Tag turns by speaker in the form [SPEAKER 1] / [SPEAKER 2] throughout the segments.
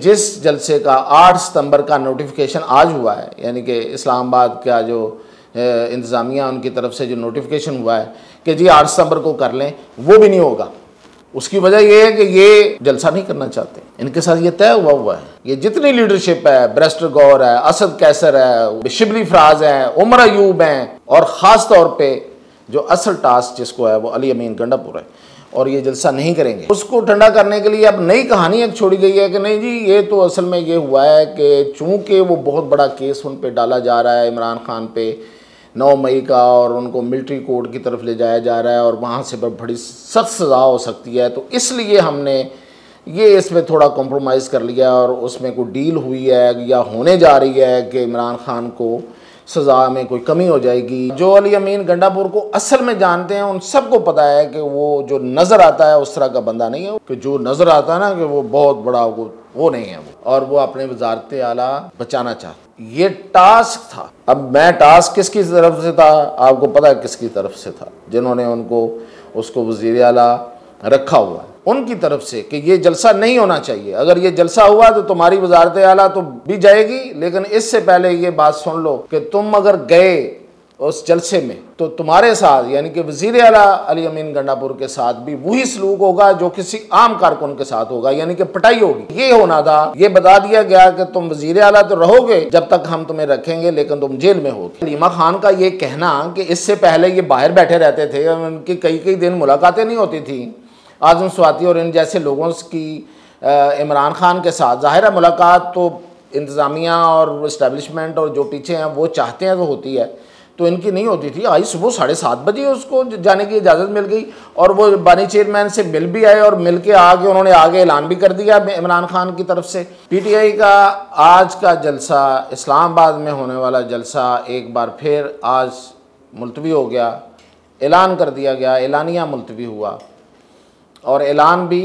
[SPEAKER 1] जिस जलसे का 8 सितंबर का नोटिफिकेशन आज हुआ है, यानी कि इस्लामाबाद का जो इंतज़ामिया उनकी तरफ से जो नोटिफिकेशन हुआ है कि जी 8 सितंबर को कर लें, वो भी नहीं होगा। उसकी वजह ये है कि ये जलसा नहीं करना चाहते, इनके साथ ये तय हुआ है। ये जितनी लीडरशिप है, ब्रेस्टर गौर है, असद कैसर है, शिबली फराज हैं, उमर अयूब हैं, और ख़ास तौर पे जो असल टास्क जिसको है वो अली अमीन गंडापुर है, और ये जलसा नहीं करेंगे। उसको ठंडा करने के लिए अब नई कहानी एक छोड़ी गई है कि नहीं जी ये तो असल में ये हुआ है कि चूँकि वो बहुत बड़ा केस उन पे डाला जा रहा है इमरान खान पे 9 मई का, और उनको मिलिट्री कोर्ट की तरफ ले जाया जा रहा है और वहाँ से बड़ी सख्त सज़ा हो सकती है, तो इसलिए हमने ये इसमें थोड़ा कॉम्प्रोमाइज़ कर लिया और उसमें कोई डील हुई है या होने जा रही है कि इमरान खान को सज़ा में कोई कमी हो जाएगी। जो अली अमीन गंडापुर को असल में जानते हैं उन सबको पता है कि वो जो नज़र आता है उस तरह का बंदा नहीं है, कि जो नज़र आता है ना कि वो बहुत बड़ा वो नहीं है वो, और वो अपने वजारत आला बचाना चाहता। ये टास्क था। अब मैं टास्क किसकी तरफ से था आपको पता है किसकी तरफ से था, जिन्होंने उनको उसको वज़ीर आला रखा हुआ है उनकी तरफ से कि ये जलसा नहीं होना चाहिए। अगर ये जलसा हुआ तो तुम्हारी वजारत आला तो भी जाएगी, लेकिन इससे पहले ये बात सुन लो कि तुम अगर गए उस जलसे में तो तुम्हारे साथ यानी कि वज़ीर आला अली अमीन गंडापुर के साथ भी वही सलूक होगा जो किसी आम कारकुन के साथ होगा, यानी कि पिटाई होगी। ये होना था, ये बता दिया गया कि तुम वज़ीर आला तो रहोगे जब तक हम तुम्हें रखेंगे, लेकिन तुम जेल में होगे। अलीमा खान का ये कहना कि इससे पहले ये बाहर बैठे रहते थे, उनकी कई दिन मुलाकातें नहीं होती थी आज़म स्वाति और इन जैसे लोगों की इमरान खान के साथ, ज़ाहिर है मुलाकात तो इंतज़ामिया और इस्टेब्लिशमेंट और जो पीछे हैं वो चाहते हैं तो होती है, तो इनकी नहीं होती थी। आज सुबह 7:30 बजे उसको जाने की इजाज़त मिल गई और वो बानी चेयरमैन से मिल भी आए और मिल के आगे उन्होंने आगे ऐलान भी कर दिया इमरान खान की तरफ से। PTI का आज का जलसा, इस्लामाबाद में होने वाला जलसा एक बार फिर आज मुलतवी हो गया, ऐलान कर दिया गया, एलानिया मुलतवी हुआ, और ऐलान भी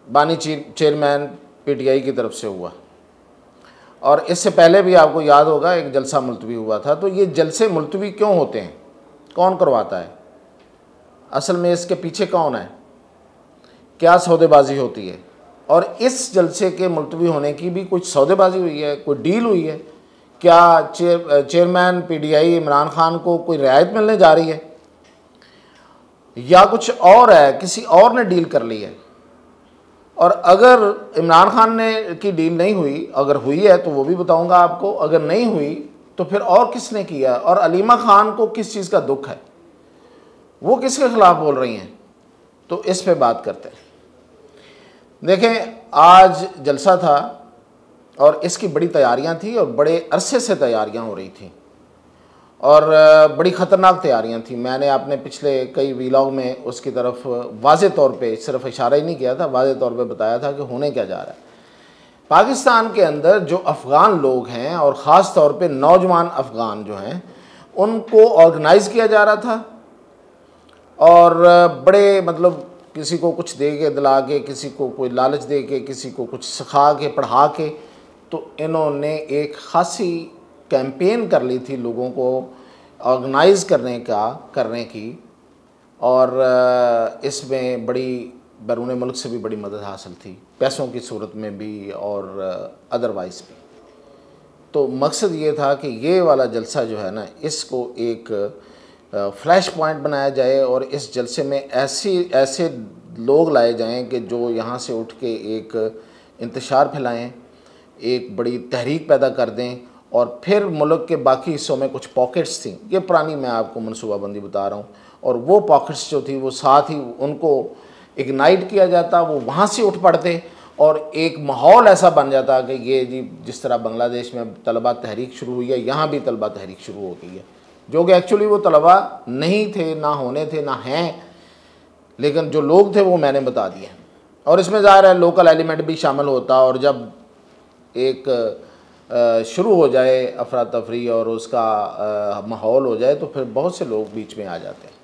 [SPEAKER 1] बानी चेयरमैन PTI की तरफ से हुआ। और इससे पहले भी आपको याद होगा एक जलसा मुलतवी हुआ था। तो ये जलसे मुलतवी क्यों होते हैं, कौन करवाता है, असल में इसके पीछे कौन है, क्या सौदेबाजी होती है, और इस जलसे के मुलतवी होने की भी कुछ सौदेबाजी हुई है, कोई डील हुई है क्या? चेयरमैन PTI इमरान खान को कोई रियायत मिलने जा रही है या कुछ और है, किसी और ने डील कर ली है? और अगर इमरान खान ने की डील नहीं हुई, अगर हुई है तो वो भी बताऊंगा आपको, अगर नहीं हुई तो फिर और किसने किया, और अलीमा खान को किस चीज़ का दुख है, वो किसके खिलाफ बोल रही हैं, तो इस पे बात करते हैं। देखें आज जलसा था और इसकी बड़ी तैयारियां थी और बड़े अरसे से तैयारियां हो रही थी और बड़ी ख़तरनाक तैयारियां थी। मैंने अपने पिछले कई वीलॉग में उसकी तरफ वाज़े तौर पे सिर्फ इशारा ही नहीं किया था, वाज़े तौर पे बताया था कि होने क्या जा रहा है। पाकिस्तान के अंदर जो अफ़गान लोग हैं और ख़ास तौर पे नौजवान अफ़गान जो हैं उनको ऑर्गेनाइज़ किया जा रहा था और बड़े मतलब किसी को कुछ दे के दिला के, किसी को कोई लालच दे के, किसी को कुछ सिखा के पढ़ा के, तो इन्होंने एक ख़ासी कैंपेन कर ली थी लोगों को ऑर्गेनाइज़ करने की, और इसमें बड़ी बैरून मुल्क से भी बड़ी मदद हासिल थी, पैसों की सूरत में भी और अदरवाइज़ भी। तो मकसद ये था कि ये वाला जलसा जो है ना, इसको एक फ्लैश पॉइंट बनाया जाए और इस जलसे में ऐसे लोग लाए जाएं कि जो यहाँ से उठ के एक इंतशार फैलाएं, एक बड़ी तहरीक पैदा कर दें, और फिर मुल्क के बाकी हिस्सों में कुछ पॉकेट्स थी, ये पुरानी मैं आपको मनसूबाबंदी बता रहा हूँ, और वो पॉकेट्स जो थी वो साथ ही उनको इग्नाइट किया जाता, वो वहाँ से उठ पड़ते और एक माहौल ऐसा बन जाता कि ये जी जिस तरह बांग्लादेश में तलबा तहरीक शुरू हुई है, यहाँ भी तलबा तहरीक शुरू हो गई है, जो कि एक्चुअली वो तलबा नहीं थे, ना होने थे, ना हैं, लेकिन जो लोग थे वो मैंने बता दिए। और इसमें ज़ाहिर है लोकल एलिमेंट भी शामिल होता, और जब एक शुरू हो जाए अफरा तफरी और उसका माहौल हो जाए तो फिर बहुत से लोग बीच में आ जाते हैं।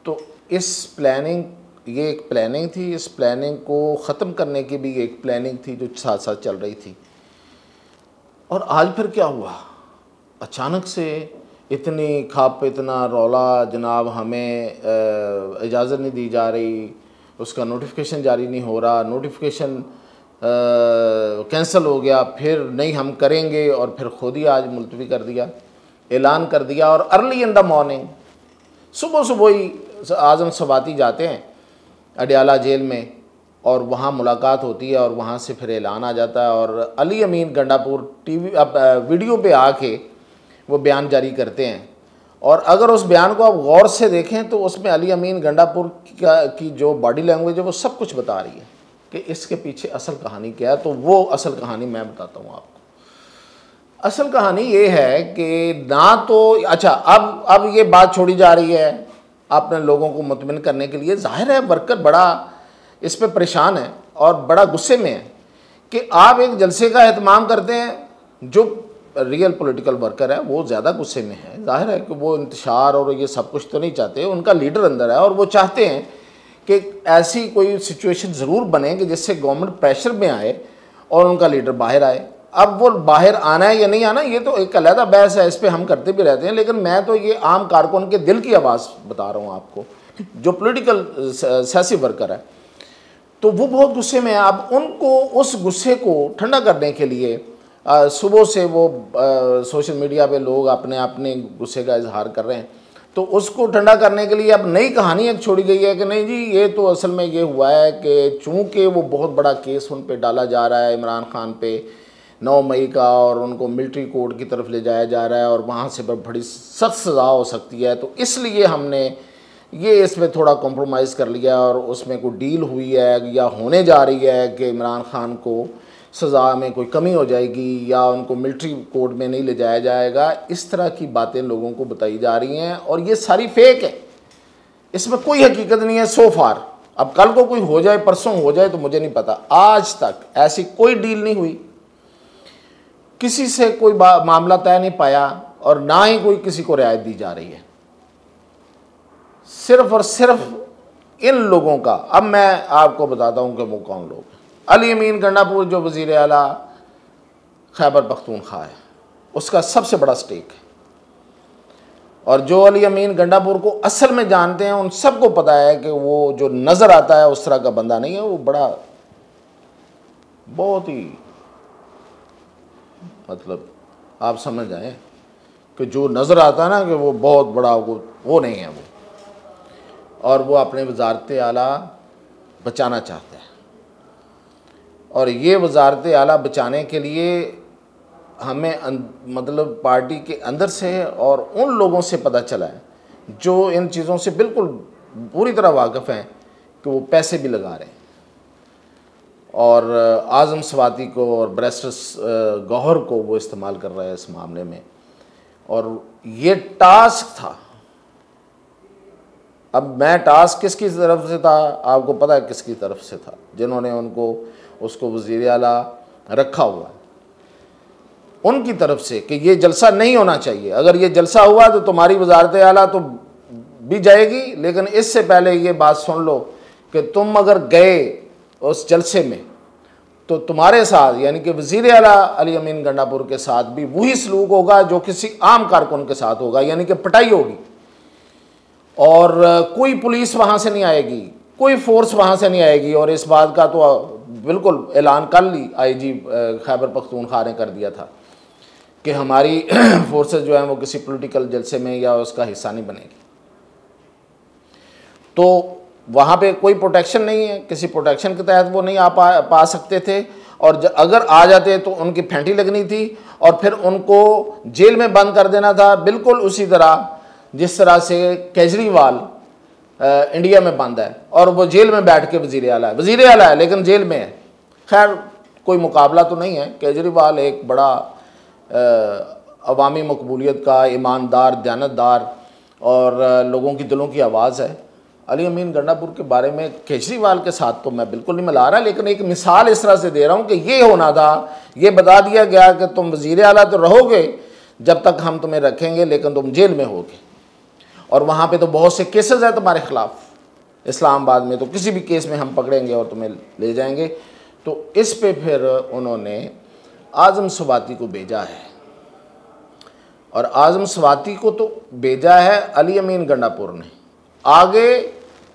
[SPEAKER 1] तो इस प्लानिंग, ये एक प्लानिंग थी, इस प्लानिंग को ख़त्म करने की भी एक प्लानिंग थी जो साथ साथ चल रही थी। और आज फिर क्या हुआ, अचानक से इतनी खप, इतना रौला, जनाब हमें इजाज़त नहीं दी जा रही, उसका नोटिफिकेशन जारी नहीं हो रहा, नोटिफिकेशन कैंसिल हो गया, फिर नहीं हम करेंगे, और फिर खुद ही आज मुलतवी कर दिया, ऐलान कर दिया। और अर्ली इन द मॉर्निंग, सुबह सुबह ही आज़म स्वाति जाते हैं अडयाला जेल में, और वहाँ मुलाकात होती है, और वहाँ से फिर ऐलान आ जाता है। और अली अमीन गंडापुर टीवी वीडियो पे आके वो बयान जारी करते हैं। और अगर उस बयान को आप गौर से देखें तो उसमें अली अमीन गंडापुर की जो बॉडी लैंग्वेज है वो सब कुछ बता रही है कि इसके पीछे असल कहानी क्या है। तो वो असल कहानी मैं बताता हूँ आपको। असल कहानी ये है कि ना तो अच्छा, अब ये बात छोड़ी जा रही है अपने लोगों को मुतमिन करने के लिए। जाहिर है वर्कर बड़ा इस पे परेशान है और बड़ा गुस्से में है कि आप एक जलसे का एहतमाम करते हैं। जो रियल पॉलिटिकल वर्कर है वो ज़्यादा गुस्से में है। जाहिर है कि वो इंतशार और ये सब कुछ तो नहीं चाहते, उनका लीडर अंदर है और वो चाहते हैं कि ऐसी कोई सिचुएशन ज़रूर बने कि जिससे गवर्नमेंट प्रेशर में आए और उनका लीडर बाहर आए। अब वो बाहर आना है या नहीं आना, ये तो एक अलग बहस है, इस पर हम करते भी रहते हैं। लेकिन मैं तो ये आम कारकुन के दिल की आवाज़ बता रहा हूँ आपको, जो पॉलिटिकल सियासी वर्कर है, तो वो बहुत गुस्से में है। अब उनको उस गुस्से को ठंडा करने के लिए सुबह से वो सोशल मीडिया पे लोग अपने अपने गुस्से का इजहार कर रहे हैं। तो उसको ठंडा करने के लिए अब नई कहानी एक छोड़ी गई है कि नहीं जी, ये तो असल में ये हुआ है कि चूँकि वो बहुत बड़ा केस उन पे डाला जा रहा है इमरान खान पे 9 मई का, और उनको मिलिट्री कोर्ट की तरफ ले जाया जा रहा है और वहाँ से बड़ी सख्त सज़ा हो सकती है, तो इसलिए हमने ये इसमें थोड़ा कॉम्प्रोमाइज़ कर लिया और उसमें कोई डील हुई है या होने जा रही है कि इमरान खान को सज़ा में कोई कमी हो जाएगी या उनको मिलिट्री कोर्ट में नहीं ले जाया जाएगा। इस तरह की बातें लोगों को बताई जा रही हैं और ये सारी फेक है, इसमें कोई हकीकत नहीं है सो फार। अब कल को कोई हो जाए, परसों हो जाए, तो मुझे नहीं पता। आज तक ऐसी कोई डील नहीं हुई, किसी से कोई मामला तय नहीं पाया और ना ही कोई किसी को रियायत दी जा रही है। सिर्फ और सिर्फ इन लोगों का, अब मैं आपको बताता हूं कि वो कौन लोग। अली अमीन गंडापुर जो वज़ीर आला खैबर पख्तूनख्वा है, उसका सबसे बड़ा स्टेक है। और जो अली अमीन गंडापुर को असल में जानते हैं उन सबको पता है कि वो जो नज़र आता है उस तरह का बंदा नहीं है। वो बड़ा बहुत ही, मतलब आप समझ जाएं कि जो नज़र आता है ना कि वो बहुत बड़ा, वो नहीं है वो। और वो अपने वजारत आला बचाना चाहता है, और ये वजारत आला बचाने के लिए हमें मतलब पार्टी के अंदर से और उन लोगों से पता चला है जो इन चीज़ों से बिल्कुल पूरी तरह वाकिफ़ हैं कि वो पैसे भी लगा रहे हैं। और आज़म स्वाति को और बैरिस्टर गौहर को वो इस्तेमाल कर रहा है इस मामले में। और ये टास्क था। अब मैं टास्क किसकी तरफ से था, आपको पता है किसकी तरफ से था, जिन्होंने उसको वज़ीर आला रखा हुआ है, उनकी तरफ से कि ये जलसा नहीं होना चाहिए। अगर ये जलसा हुआ तो तुम्हारी वजारत आला तो भी जाएगी, लेकिन इससे पहले ये बात सुन लो कि तुम अगर गए उस जलसे में तो तुम्हारे साथ, यानी कि वज़ीर आला अली अमीन गंडापुर के साथ भी वही सलूक होगा जो किसी आम कारकुन के साथ होगा, यानी कि पिटाई होगी। और कोई पुलिस वहाँ से नहीं आएगी, कोई फोर्स वहाँ से नहीं आएगी। और इस बात का तो बिल्कुल ऐलान कल ही IG खैबर पख्तूनख्वा ने कर दिया था कि हमारी फोर्सेस जो हैं वो किसी पॉलिटिकल जलसे में या उसका हिस्सा नहीं बनेगी। तो वहाँ पे कोई प्रोटेक्शन नहीं है, किसी प्रोटेक्शन के तहत वो नहीं पा सकते थे। और अगर आ जाते तो उनकी फेंटी लगनी थी और फिर उनको जेल में बंद कर देना था, बिल्कुल उसी तरह जिस तरह से केजरीवाल इंडिया में बंद है और वो जेल में बैठ के वज़ीर आला है लेकिन जेल में है। खैर कोई मुकाबला तो नहीं है। केजरीवाल एक बड़ा अवामी मकबूलियत का ईमानदार, दयानतदार और लोगों की दिलों की आवाज़ है। अली अमीन गंडापुर के बारे में केजरीवाल के साथ तो मैं बिल्कुल नहीं मिला रहा, लेकिन एक मिसाल इस तरह से दे रहा हूँ कि ये होना था, ये बता दिया गया कि तुम वज़ीर आला तो रहोगे जब तक हम तुम्हें रखेंगे, लेकिन तुम जेल में होगे। और वहाँ पे तो बहुत से केसेस हैं तुम्हारे ख़िलाफ़, इस्लामाबाद में तो किसी भी केस में हम पकड़ेंगे और तुम्हें ले जाएंगे। तो इस पे फिर उन्होंने आज़म स्वाति को भेजा है, और आज़म स्वाति को तो भेजा है अली अमीन गंडापुर ने। आगे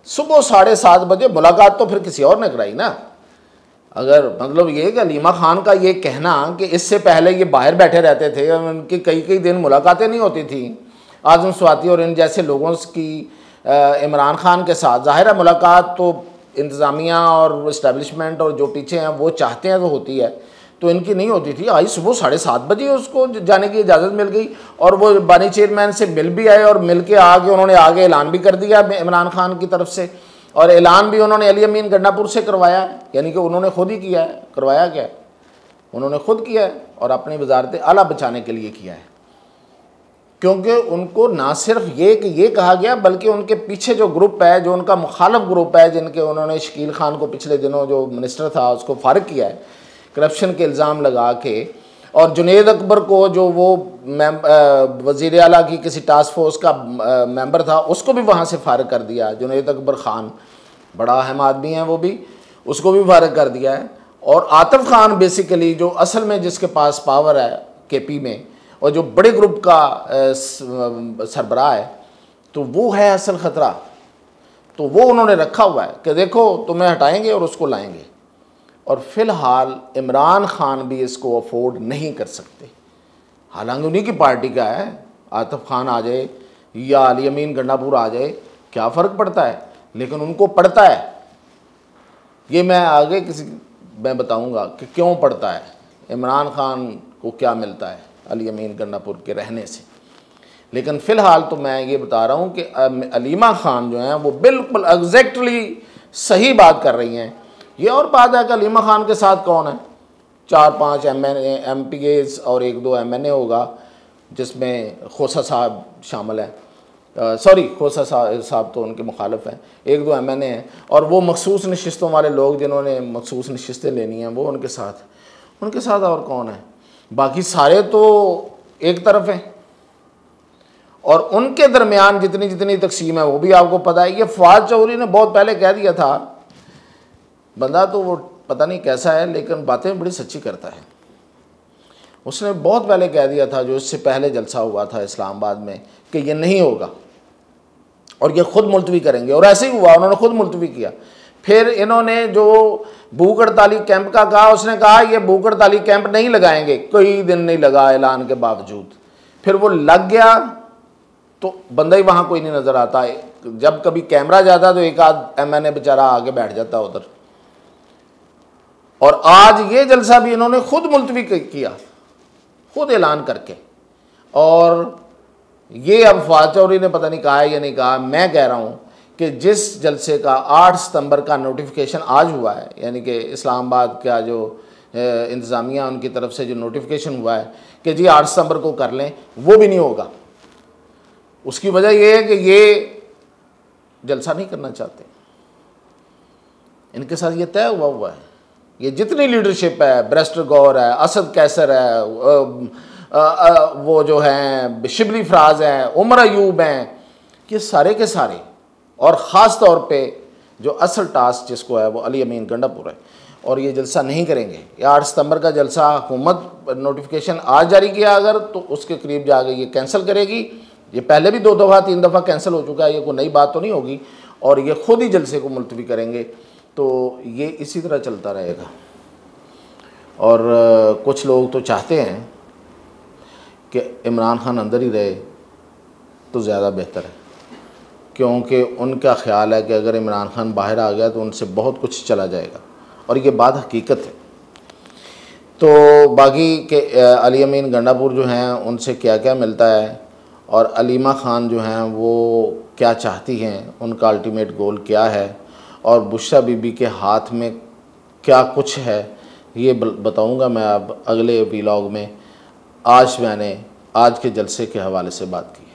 [SPEAKER 1] सुबह 7:30 बजे मुलाकात तो फिर किसी और ने कराई ना। अगर मतलब ये कि अलीमा खान का ये कहना कि इससे पहले ये बाहर बैठे रहते थे, उनकी कई कई दिन मुलाकातें नहीं होती थी आज़म स्वाति और इन जैसे लोगों की इमरान खान के साथ, ज़ाहिर है मुलाकात तो इंतज़ामिया और इस्टेब्लिशमेंट और जो पीछे हैं वो चाहते हैं तो होती है, तो इनकी नहीं होती थी। आज सुबह 7:30 बजे उसको जाने की इजाज़त मिल गई और वो बानी चेयरमैन से मिल भी आए और मिल के आगे उन्होंने आगे ऐलान भी कर दिया इमरान खान की तरफ से, और ऐलान भी उन्होंने अली अमीन गंडापुर से करवाया है, यानी कि उन्होंने खुद ही किया है। करवाया क्या है? उन्होंने खुद किया है और अपनी वजारत आला बचाने के लिए किया है, क्योंकि उनको ना सिर्फ ये कहा गया बल्कि उनके पीछे जो ग्रुप है, जो उनका मुखालफ ग्रुप है, जिनके उन्होंने शकील खान को पिछले दिनों जो मिनिस्टर था उसको फारिग किया है करप्शन के इल्ज़ाम लगा के, और जुनैद अकबर को जो वो वज़ीर आला की किसी टास्क फोर्स का मेंबर था उसको भी वहाँ से फारिग कर दिया। जुनैद अकबर ख़ान बड़ा अहम आदमी है, वो भी, उसको भी फारिग कर दिया है। और आतिफ खान बेसिकली जो असल में जिसके पास पावर है KP में और जो बड़े ग्रुप का सरबराह है, तो वो है असल ख़तरा। तो वो उन्होंने रखा हुआ है कि देखो तुम्हें हटाएंगे और उसको लाएंगे, और फ़िलहाल इमरान खान भी इसको अफोर्ड नहीं कर सकते। हालांकि उन्हीं की पार्टी का है, आतिफ खान आ जाए या अली अमीन गंडापुर आ जाए क्या फ़र्क पड़ता है, लेकिन उनको पड़ता है। ये मैं आगे मैं बताऊंगा कि क्यों पड़ता है, इमरान खान को क्या मिलता है अली अमीन गंडापुर के रहने से। लेकिन फ़िलहाल तो मैं ये बता रहा हूँ कि अलीमा खान जो हैं वो बिल्कुल एग्जैक्टली सही बात कर रही हैं। ये और बात है कि अलीमा खान के साथ कौन है, 4-5 MPAs और 1-2 MNA होगा, जिसमें खोसा साहब शामिल है। सॉरी, खोसा साहब तो उनके मुखालिफ हैं, 1-2 MNA हैं, और वो मखसूस नशिस्तों वाले लोग जिन्होंने मखसूस नशिस्तें लेनी हैं वो उनके साथ और कौन है? बाकी सारे तो एक तरफ हैं, और उनके दरमियान जितनी जितनी तकसीम है वो भी आपको पता है। ये फवाद चौधरी ने बहुत पहले कह दिया था, बंदा तो वो पता नहीं कैसा है लेकिन बातें बड़ी सच्ची करता है। उसने बहुत पहले कह दिया था, जो इससे पहले जलसा हुआ था इस्लामाबाद में, कि ये नहीं होगा और ये खुद मुलतवी करेंगे, और ऐसे ही हुआ, उन्होंने खुद मुलतवी किया। फिर इन्होंने जो भूख हड़ताली कैंप का कहा, उसने कहा ये भूख हड़ताली कैंप नहीं लगाएंगे, कोई दिन नहीं लगा ऐलान के बावजूद। फिर वो लग गया तो बंदा ही वहाँ कोई नहीं नज़र आता है। जब कभी कैमरा जाता तो एक आध MNA बेचारा आगे बैठ जाता उधर। और आज ये जलसा भी इन्होंने खुद मुलतवी किया, खुद ऐलान करके। और ये अब फवाद चौधरी ने पता नहीं कहा है या नहीं कहा, मैं कह रहा हूँ कि जिस जलसे का 8 सितंबर का नोटिफिकेशन आज हुआ है, यानी कि इस्लामाबाद का जो इंतज़ामिया उनकी तरफ से जो नोटिफिकेशन हुआ है कि जी 8 सितंबर को कर लें, वो भी नहीं होगा। उसकी वजह यह है कि ये जलसा नहीं करना चाहते, इनके साथ ये तय हुआ है। ये जितनी लीडरशिप है, ब्रेस्टर गौर है, असद कैसर है, वो जो हैं शिबली फराज हैं, उमर अयूब हैं, ये सारे के सारे, और ख़ास तौर पे जो असल टास्क जिसको है वो अली अमीन गंडापुर है, और ये जलसा नहीं करेंगे। ये 8 सितंबर का जलसा हुकूमत नोटिफिकेशन आज जारी किया अगर, तो उसके करीब जाके ये कैंसिल करेगी। ये पहले भी 2 दफ़ा 3 दफ़ा कैंसिल हो चुका है, ये कोई नई बात तो नहीं होगी, और ये खुद ही जलसे को मुलतवी करेंगे। तो ये इसी तरह चलता रहेगा। और कुछ लोग तो चाहते हैं कि इमरान खान अंदर ही रहे तो ज़्यादा बेहतर है, क्योंकि उनका ख्याल है कि अगर इमरान खान बाहर आ गया तो उनसे बहुत कुछ चला जाएगा, और ये बात हकीकत है। तो बाकी के अली अमीन गंडापुर जो हैं उनसे क्या क्या मिलता है, और अलीमा खान जो हैं वो क्या चाहती हैं, उनका अल्टीमेट गोल क्या है, और बुशरा बीबी के हाथ में क्या कुछ है, ये बताऊंगा मैं अब अगले व्लॉग में। आज मैंने आज के जलसे के हवाले से बात की।